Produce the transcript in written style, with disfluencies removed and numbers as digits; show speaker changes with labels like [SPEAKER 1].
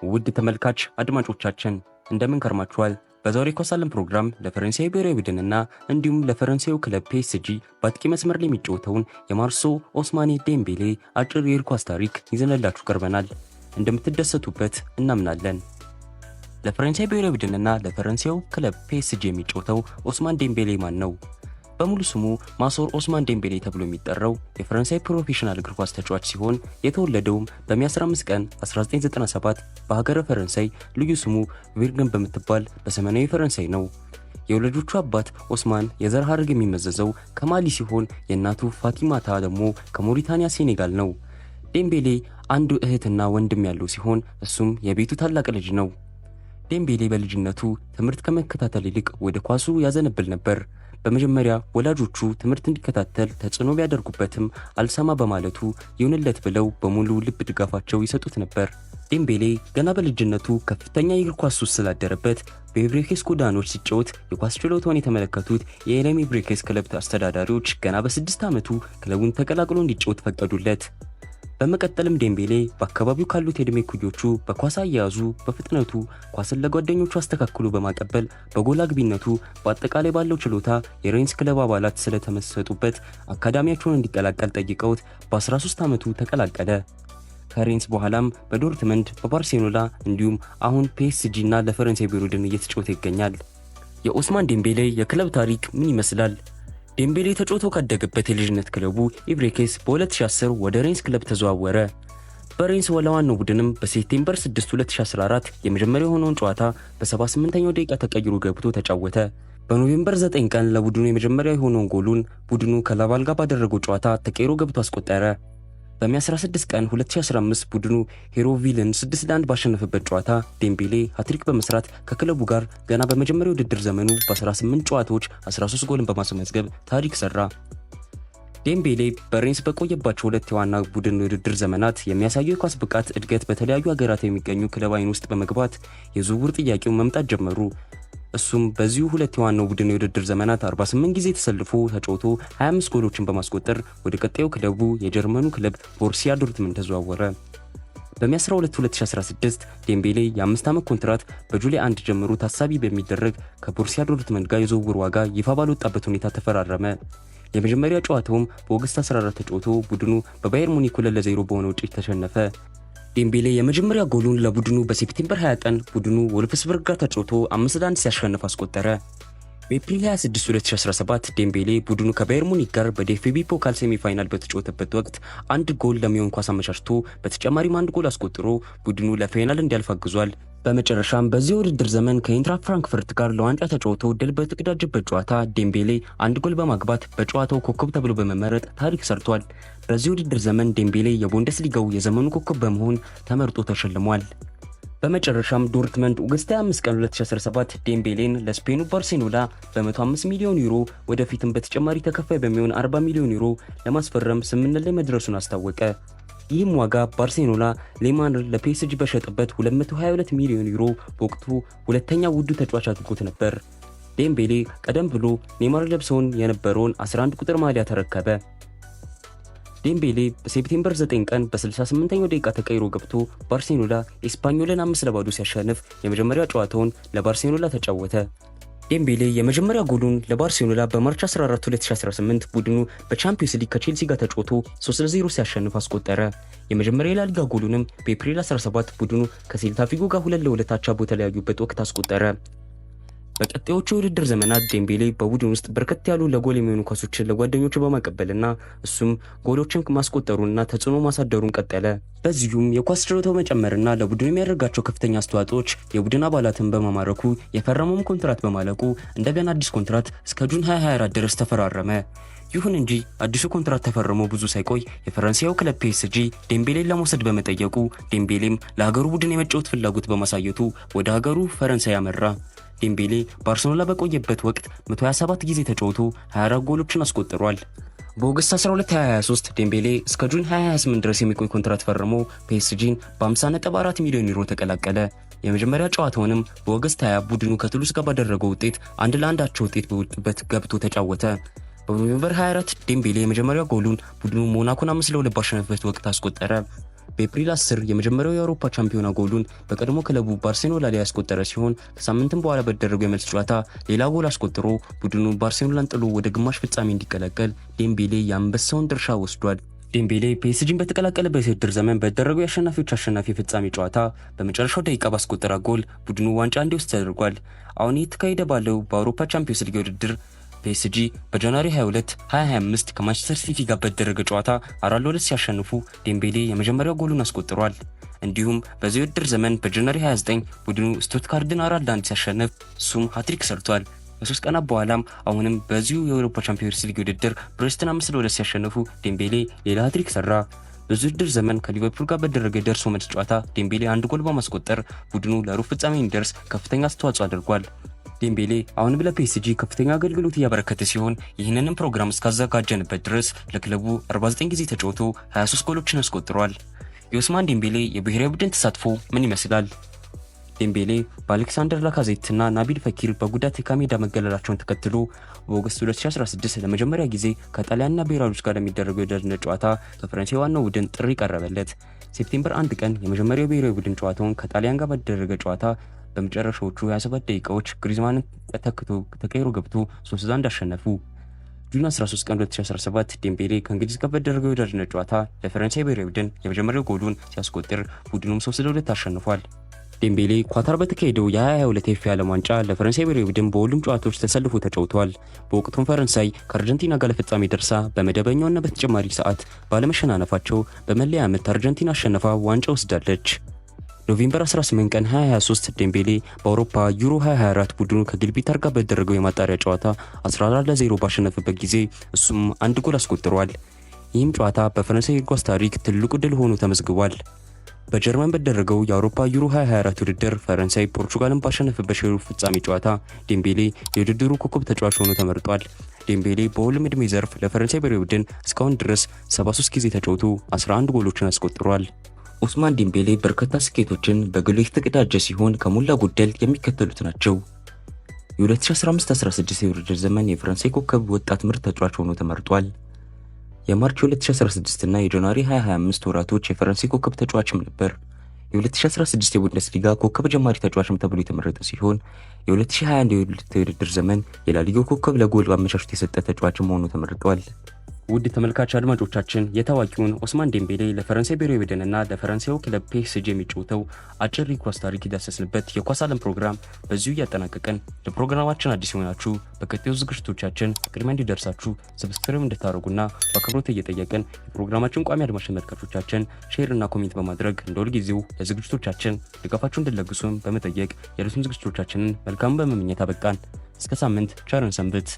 [SPEAKER 1] ውድ ተመልካች አድማጮቻችን እንደምን ከርማችኋል? በዛሬው ኳሳለም ፕሮግራም ለፈረንሳይ ብሔራዊ ቡድንና እንዲሁም ለፈረንሳዩ ክለብ ፒኤስጂ በአጥቂ መስመር ላይ የሚጫወተውን የማርሶ ኦስማኔ ዴምቤሌ አጭር የእግር ኳስ ታሪክ ይዘንላችሁ ቀርበናል። እንደምትደሰቱበት እናምናለን። ለፈረንሳይ ብሔራዊ ቡድንና ለፈረንሳዩ ክለብ ፒኤስጂ የሚጫወተው ኦስማን ዴምቤሌ ማን ነው? በሙሉ ስሙ ማሶር ኦስማን ዴምቤሌ ተብሎ የሚጠራው የፈረንሳይ ፕሮፌሽናል እግር ኳስ ተጫዋች ሲሆን የተወለደውም በሚያዝያ 15 ቀን 1997 በሀገረ ፈረንሳይ ልዩ ስሙ ቪርገን በምትባል በሰሜናዊ ፈረንሳይ ነው። የወላጆቹ አባት ኦስማን የዘር ሐረግ የሚመዘዘው ከማሊ ሲሆን የእናቱ ፋቲማታ ደግሞ ከሞሪታኒያ ሴኔጋል ነው። ዴምቤሌ አንድ እህትና ወንድም ያለው ሲሆን እሱም የቤቱ ታላቅ ልጅ ነው። ዴምቤሌ በልጅነቱ ትምህርት ከመከታተል ይልቅ ወደ ኳሱ ያዘነብል ነበር። በመጀመሪያ ወላጆቹ ትምህርት እንዲከታተል ተጽዕኖ ቢያደርጉበትም አልሰማ በማለቱ ይሁንለት ብለው በሙሉ ልብ ድጋፋቸው ይሰጡት ነበር። ዴምቤሌ ገና በልጅነቱ ከፍተኛ የእግር ኳስ ሱስ ስላደረበት በኢብሬኬስ ጎዳኖች ሲጫወት የኳስ ችሎታውን የተመለከቱት የኤልኤም ኢብሬኬስ ክለብ አስተዳዳሪዎች ገና በ6 ዓመቱ ክለቡን ተቀላቅሎ እንዲጫወት ፈቀዱለት። በመቀጠልም ዴምቤሌ በአካባቢው ካሉት የዕድሜ እኩዮቹ በኳስ አያያዙ፣ በፍጥነቱ ኳስን ለጓደኞቹ አስተካክሎ በማቀበል በጎል አግቢነቱ በአጠቃላይ ባለው ችሎታ የሬንስ ክለብ አባላት ስለተመሰጡበት አካዳሚያቸውን እንዲቀላቀል ጠይቀውት በ13 ዓመቱ ተቀላቀለ። ከሬንስ በኋላም በዶርትመንድ፣ በባርሴሎና እንዲሁም አሁን ፒኤስጂ እና ለፈረንሳይ ብሔራዊ ቡድን እየተጫወተ ይገኛል። የኦስማን ዴምቤሌ የክለብ ታሪክ ምን ይመስላል? ዴምቤሌ ተጫውቶ ካደገበት የልጅነት ክለቡ ኢብሬኬስ በ2010 ወደ ሬንስ ክለብ ተዘዋወረ። በሬንስ ለዋናው ቡድንም በሴፕቴምበር 6 2014 የመጀመሪያው የሆነውን ጨዋታ በ78ኛው ደቂቃ ተቀይሮ ገብቶ ተጫወተ። በኖቬምበር 9 ቀን ለቡድኑ የመጀመሪያው የሆነውን ጎሉን ቡድኑ ከላቫል ጋር ባደረገው ጨዋታ ተቀይሮ ገብቶ አስቆጠረ። በሚያዝያ 16 ቀን 2015 ቡድኑ ሄሮቪልን 6-1 ባሸነፈበት ጨዋታ ዴምቤሌ ሃትሪክ በመስራት ከክለቡ ጋር ገና በመጀመሪያው ውድድር ዘመኑ በ18 ጨዋታዎች 13 ጎልን በማስመዝገብ ታሪክ ሰራ። ዴምቤሌ በሬንስ በቆየባቸው ሁለት የዋና ቡድን ውድድር ዘመናት የሚያሳየው የኳስ ብቃት እድገት በተለያዩ ሀገራት የሚገኙ ክለብ አይን ውስጥ በመግባት የዝውውር ጥያቄው መምጣት ጀመሩ። እሱም በዚሁ ሁለት የዋናው ቡድን የውድድር ዘመናት 48 ጊዜ ተሰልፎ ተጫውቶ 25 ጎሎችን በማስቆጠር ወደ ቀጣዩ ክለቡ የጀርመኑ ክለብ ቦሩሲያ ዶርትመንድ ተዘዋወረ። በሚያዝያ 12 2016 ዴምቤሌ የ5 ዓመት ኮንትራት በጁላይ 1 ጀምሮ ታሳቢ በሚደረግ ከቦሩሲያ ዶርትመንድ ጋር የዝውውር ዋጋ ይፋ ባልወጣበት ሁኔታ ተፈራረመ። የመጀመሪያ ጨዋታውም በኦገስት 14 ተጫውቶ ቡድኑ በባየር ሙኒክ 2-0 በሆነ ውጤት ተሸነፈ። ዴምቤሌ የመጀመሪያ ጎሉን ለቡድኑ በሴፕቴምበር 20 ቀን ቡድኑ ወልፍስበርግ ጋር ተጫውቶ 5-1 ሲያሸንፍ አስቆጠረ። በኤፕሪል 26 2017 ዴምቤሌ ቡድኑ ከባየር ሙኒክ ጋር በዲኤፍቢ ፖካል ሴሚፋይናል በተጫወተበት ወቅት አንድ ጎል ለሚሆን ኳስ አመቻችቶ በተጨማሪም አንድ ጎል አስቆጥሮ ቡድኑ ለፋይናል እንዲያልፍ አግዟል። በመጨረሻም በዚህ ውድድር ዘመን ከኢንትራ ፍራንክፈርት ጋር ለዋንጫ ተጫውቶ ድል በተቀዳጀበት ጨዋታ ዴምቤሌ አንድ ጎል በማግባት በጨዋታው ኮከብ ተብሎ በመመረጥ ታሪክ ሰርቷል። በዚህ ውድድር ዘመን ዴምቤሌ የቡንደስሊጋው የዘመኑ ኮከብ በመሆን ተመርጦ ተሸልሟል። በመጨረሻም ዶርትመንድ ኦገስት 25 ቀን 2017 ዴምቤሌን ለስፔኑ ባርሴሎና በ105 ሚሊዮን ዩሮ ወደፊትም በተጨማሪ ተከፋይ በሚሆን 40 ሚሊዮን ዩሮ ለማስፈረም ስምምነት ላይ መድረሱን አስታወቀ። ይህም ዋጋ ባርሴሎና ሌማንን ለፒኤስጂ በሸጠበት 222 ሚሊዮን ዩሮ በወቅቱ ሁለተኛ ውዱ ተጫዋች አድርጎት ነበር። ዴምቤሌ ቀደም ብሎ ኔይማር ለብሰውን የነበረውን 11 ቁጥር ማሊያ ተረከበ። ዴምቤሌ በሴፕቴምበር 9 ቀን በ68ኛው ደቂቃ ተቀይሮ ገብቶ ባርሴሎና ኤስፓኞልን 5-0 ሲያሸንፍ የመጀመሪያ ጨዋታውን ለባርሴሎና ተጫወተ። ዴምቤሌ የመጀመሪያ ጎሉን ለባርሴሎና በማርች 14 2018 ቡድኑ በቻምፒዮንስ ሊግ ከቼልሲ ጋር ተጫውቶ 3-0 ሲያሸንፍ አስቆጠረ። የመጀመሪያ የላሊጋ ጎሉንም በኤፕሪል 17 ቡድኑ ከሴልታ ቪጎ ጋር 2-2 አቻ በተለያዩበት ወቅት አስቆጠረ። በቀጣዮቹ የውድድር ዘመናት ዴምቤሌ በቡድን ውስጥ በርከት ያሉ ለጎል የሚሆኑ ኳሶችን ለጓደኞቹ በማቀበልና እሱም ጎሎችን ማስቆጠሩንና ተጽዕኖ ማሳደሩን ቀጠለ። በዚሁም የኳስ ችሎታው መጨመርና ለቡድኑ የሚያደርጋቸው ከፍተኛ አስተዋጽኦች የቡድን አባላትን በማማረኩ የፈረመውም ኮንትራት በማለቁ እንደገና አዲስ ኮንትራት እስከ ጁን 2024 ድረስ ተፈራረመ። ይሁን እንጂ አዲሱ ኮንትራት ተፈርሞ ብዙ ሳይቆይ የፈረንሳዩ ክለብ ፒኤስጂ ዴምቤሌን ለመውሰድ በመጠየቁ ዴምቤሌም ለሀገሩ ቡድን የመጫወት ፍላጎት በማሳየቱ ወደ ሀገሩ ፈረንሳይ አመራ። ዴምቤሌ ባርሴሎና በቆየበት ወቅት 127 ጊዜ ተጫውቶ 24 ጎሎችን አስቆጥሯል። በኦገስት 12 2023 ዴምቤሌ እስከ ጁን 2028 ድረስ የሚቆይ ኮንትራት ፈርሞ ፒኤስጂን በ50.4 ሚሊዮን ዩሮ ተቀላቀለ። የመጀመሪያ ጨዋታውንም በኦገስት 20 ቡድኑ ከቱሉስ ጋር ባደረገው ውጤት 1-1 አቻ ውጤት በወጡበት ገብቶ ተጫወተ። በኖቬምበር 24 ዴምቤሌ የመጀመሪያ ጎሉን ቡድኑ ሞናኮን 5-2 ባሸነፈበት ወቅት አስቆጠረ። በኤፕሪል 10 የመጀመሪያው የአውሮፓ ቻምፒዮና ጎሉን በቀድሞ ክለቡ ባርሴሎና ላይ ያስቆጠረ ሲሆን ከሳምንትም በኋላ በተደረገው የመልስ ጨዋታ ሌላ ጎል አስቆጥሮ ቡድኑ ባርሴሎናን ጥሎ ወደ ግማሽ ፍጻሜ እንዲቀላቀል ዴምቤሌ የአንበሳውን ድርሻ ወስዷል። ዴምቤሌ ፒኤስጂን በተቀላቀለበት የውድድር ዘመን በተደረገው የአሸናፊዎች አሸናፊ ፍጻሜ ጨዋታ በመጨረሻው ደቂቃ ባስቆጠረ ጎል ቡድኑ ዋንጫ እንዲወስድ ተደርጓል። አሁን እየተካሄደ ባለው በአውሮፓ ቻምፒዮንስ ሊግ ውድድር ፒኤስጂ በጃንዋሪ 22 2025 ከማንቸስተር ሲቲ ጋር በተደረገ ጨዋታ 4-2 ሲያሸንፉ ዴምቤሌ የመጀመሪያው ጎሉን አስቆጥሯል። እንዲሁም በዚህ ውድድር ዘመን በጃንዋሪ 29 ቡድኑ ስቱትጋርትን 4-1 ሲያሸንፍ እሱም ሃትሪክ ሰርቷል። ከ3 ቀናት በኋላም አሁንም በዚሁ የአውሮፓ ቻምፒዮንስ ሊግ ውድድር ብሬስትን 5-2 ሲያሸንፉ ዴምቤሌ ሌላ ሃትሪክ ሰራ። በዚህ ውድድር ዘመን ከሊቨርፑል ጋር በተደረገ ደርሶ መልስ ጨዋታ ዴምቤሌ 1 ጎል በማስቆጠር ቡድኑ ለሩብ ፍጻሜ እንዲደርስ ከፍተኛ አስተዋጽኦ አድርጓል። ዴምቤሌ አሁንም ለፒኤስጂ ከፍተኛ አገልግሎት እያበረከተ ሲሆን ይህንንም ፕሮግራም እስካዘጋጀንበት ድረስ ለክለቡ 49 ጊዜ ተጫውቶ 23 ጎሎችን አስቆጥሯል። የኦስማን ዴምቤሌ የብሔራዊ ቡድን ተሳትፎ ምን ይመስላል? ዴምቤሌ በአሌክሳንደር ላካዜትና ናቢል ፈኪር በጉዳት ከሜዳ መገለላቸውን ተከትሎ በኦገስት 2016 ለመጀመሪያ ጊዜ ከጣሊያንና ቤላሩስ ጋር ለሚደረገው የወዳጅነት ጨዋታ ከፈረንሳይ ዋናው ቡድን ጥሪ ቀረበለት። ሴፕቴምበር 1 ቀን የመጀመሪያው ብሔራዊ ቡድን ጨዋታውን ከጣሊያን ጋር በተደረገ ጨዋታ በመጨረሻዎቹ 27 ደቂቃዎች ግሪዝማንን ተተክቶ ተቀይሮ ገብቶ 3-1 አሸነፉ። ጁን 13 ቀን 2017 ዴምቤሌ ከእንግሊዝ ጋር በተደረገው የወዳጅነት ጨዋታ ለፈረንሳይ ብሔራዊ ቡድን የመጀመሪያው ጎሉን ሲያስቆጥር ቡድኑም 3-2 አሸንፏል። ዴምቤሌ ኳታር በተካሄደው የ2022 የፊፋ ዓለም ዋንጫ ለፈረንሳይ ብሔራዊ ቡድን በሁሉም ጨዋታዎች ተሰልፎ ተጫውቷል። በወቅቱም ፈረንሳይ ከአርጀንቲና ጋር ለፍጻሜ ደርሳ በመደበኛውና በተጨማሪ ሰዓት ባለመሸናነፋቸው በመለያ ምት አርጀንቲና አሸነፋ ዋንጫ ወስዳለች። ኖቬምበር 18 ቀን 2023 ዴምቤሌ በአውሮፓ ዩሮ 2024 ቡድኑ ከጊልቢታር ጋር በተደረገው የማጣሪያ ጨዋታ 14-0 ባሸነፈበት ጊዜ እሱም 1 ጎል አስቆጥሯል። ይህም ጨዋታ በፈረንሳይ እግር ኳስ ታሪክ ትልቁ ድል ሆኖ ተመዝግቧል። በጀርመን በተደረገው የአውሮፓ ዩሮ 2024 ውድድር ፈረንሳይ ፖርቹጋልን ባሸነፈበት የሩብ ፍጻሜ ጨዋታ ዴምቤሌ የውድድሩ ኮከብ ተጫዋች ሆኖ ተመርጧል። ዴምቤሌ በሁሉም ዕድሜ ዘርፍ ለፈረንሳይ ብሔራዊ ቡድን እስካሁን ድረስ 73 ጊዜ ተጫውቶ 11 ጎሎችን አስቆጥሯል። ኦስማን ዴምቤሌ በርካታ ስኬቶችን በግሉ የተቀዳጀ ሲሆን ከሞላ ጎደል የሚከተሉት ናቸው። የ2015-16 የውድድር ዘመን የፈረንሳይ ኮከብ ወጣት ምርጥ ተጫዋች ሆኖ ተመርጧል። የማርች 2016 እና የጃንዋሪ 2025 ወራቶች የፈረንሳይ ኮከብ ተጫዋችም ነበር። የ2016 የቡንደስሊጋ ኮከብ ጀማሪ ተጫዋችም ተብሎ የተመረጠ ሲሆን የ2021 የውድድር ዘመን የላሊጋው ኮከብ ለጎል አመቻችቶ የሰጠ ተጫዋችም ሆኖ ተመርጧል። ውድ ተመልካች አድማጮቻችን የታዋቂውን ኦስማን ዴምቤሌ ለፈረንሳይ ብሔራዊ ቡድንና ለፈረንሳዩ ክለብ ፒኤስጂ የሚጫወተው አጭር የኳስ ታሪክ የዳሰስንበት የኳስ ዓለም ፕሮግራም በዚሁ እያጠናቀቀን ለፕሮግራማችን አዲስ የሆናችሁ በቀጣዩ ዝግጅቶቻችን ቅድሚያ እንዲደርሳችሁ ሰብስክራይብ እንድታደርጉና በአክብሮት እየጠየቅን የፕሮግራማችን ቋሚ አድማጭ ተመልካቾቻችን ሼር እና ኮሜንት በማድረግ እንደ ሁልጊዜው ለዝግጅቶቻችን ድጋፋችሁን እንድትለግሱን በመጠየቅ የዕለቱን ዝግጅቶቻችንን መልካም በመመኘት አበቃን። እስከ ሳምንት ቸርን ሰንብት።